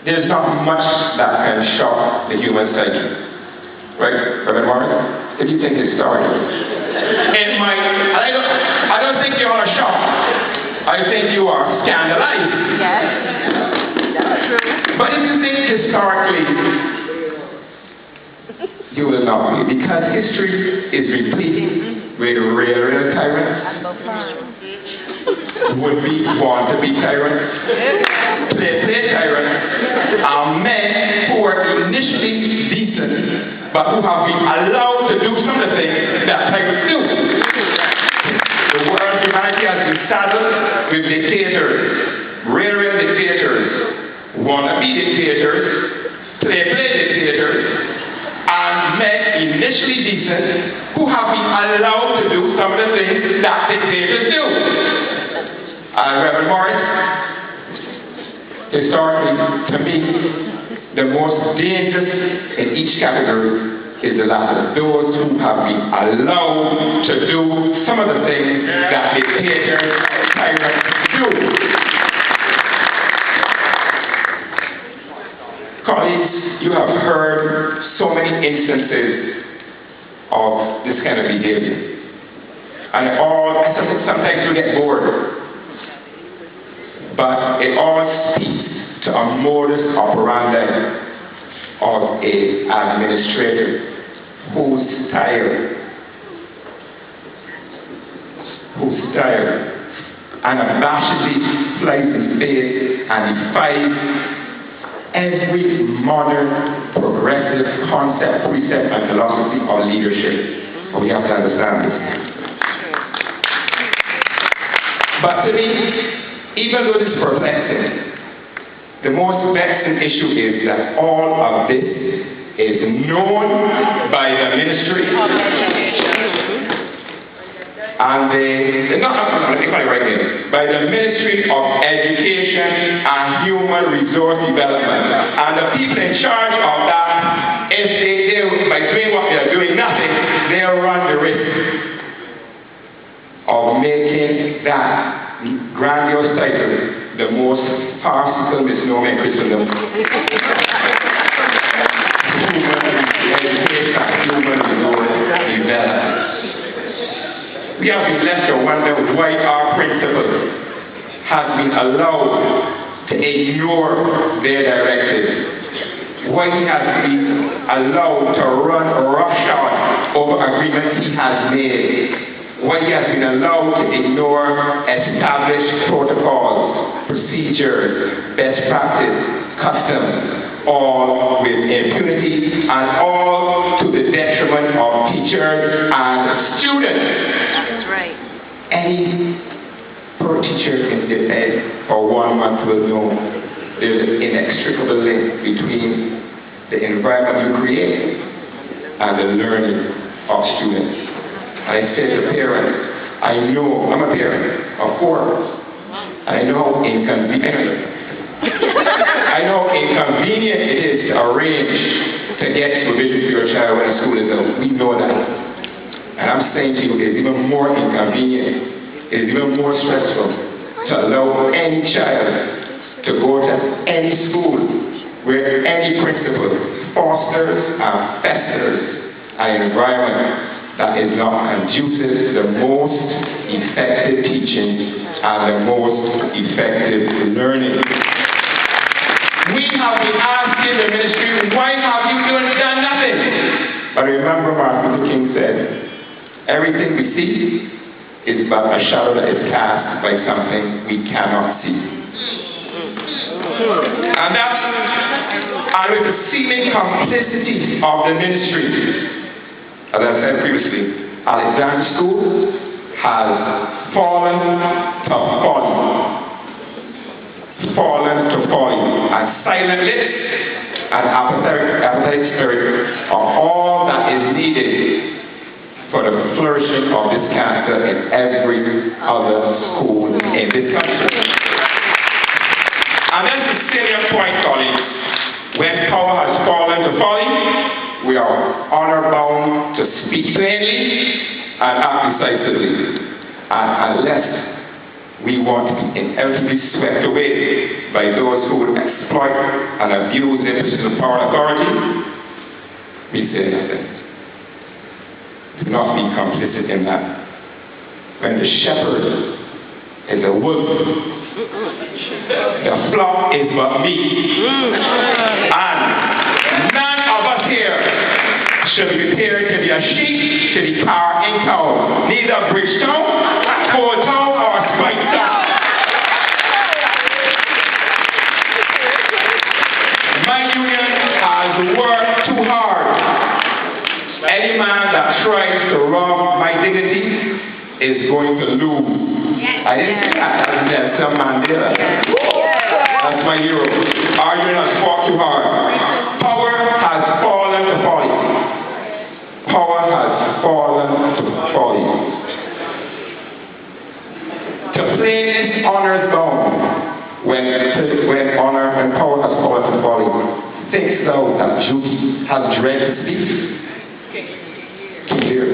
there's not much that can shock the human psyche. Right, Reverend Morris? If you think historically. It might, I don't think you are shocked. I think you are scandalized. Yes, that's true. But if you think historically, you will not be, because history is replete with real tyrants. Would be want to be tyrants, play tyrants, are men who are initially decent, but who have been allowed to do some of the things that tyrants do. The world of humanity has been saddled with dictators, real dictators, wannabe dictators, play dictators, and men initially decent who have been allowed to do some of the things that dictators do. Reverend Morris, historically, to me, the most dangerous in each category is the latter. Those who have been allowed to do some of the things that dictators and tyrants do. Colleagues, you have heard so many instances of this kind of behavior. And sometimes you get bored. But it all speaks to a modus operandi of an administrator whose style unabashedly flies in face and defies every modern, progressive concept, precept, and philosophy of leadership. But we have to understand this. But to me, even though this is perplexing, the most vexing issue is that all of this is known by the ministry and by the Ministry of Education and Human Resource Development. And the people in charge of that, if they do, by doing what they are doing nothing, they run the risk of making that grandiose title the most farcical misnomer in Christendom. Human resource development. We have been left to wonder why our principals have been allowed to ignore their directives. Why he has been allowed to run roughshod over agreements he has made. Why he has been allowed to ignore established protocols, procedures, best practice, customs, all with impunity and all to the detriment of teachers and students. That's right. Any poor teacher in the Ed for 1 month will know there's an inextricable link between the environment you create and the learning of students. I say to parents, I know, I'm a parent of 4, I know inconvenient. I know inconvenient it is to arrange to get supervision for your child when school is out. We know that. And I'm saying to you, it's even more inconvenient, it's even more stressful to allow any child to go to any school where any principal fosters and festers an environment that is not conducive to the most effective teaching and the most effective learning. We have been asking the ministry, why have you done nothing? But remember Martin Luther King said, everything we see is but a shadow that is cast by something we cannot see. And with the seeming complicity of the ministry, as I said previously, Alexandra School has fallen to folly, and silently and apathetic spirit are all that is needed for the flourishing of this cancer in every other school in this country. And that's the salient point, colleagues. When power has fallen to folly, we are honor-bound to speak plainly and act decisively. And unless we want to be inevitably swept away by those who will exploit and and abuse their position of power and authority, we say nothing. Do not be complicit in that. When the shepherd is a wolf, the flock is but me. And none of us here should be prepared to be a sheep to the car in town. Neither Bridgetown, Fort Town, or Spike. My union has worked too hard. Any man that tries to rob my dignity is going to lose. I didn't say that. That's Nelson Mandela. That's my hero. Our union has fought too hard. Power has fallen to folly. Power has fallen to folly. To plain honors bound when honor and power has fallen to folly. Thinkst thou that duty has dread to speak? Keep here.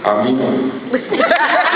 Amen.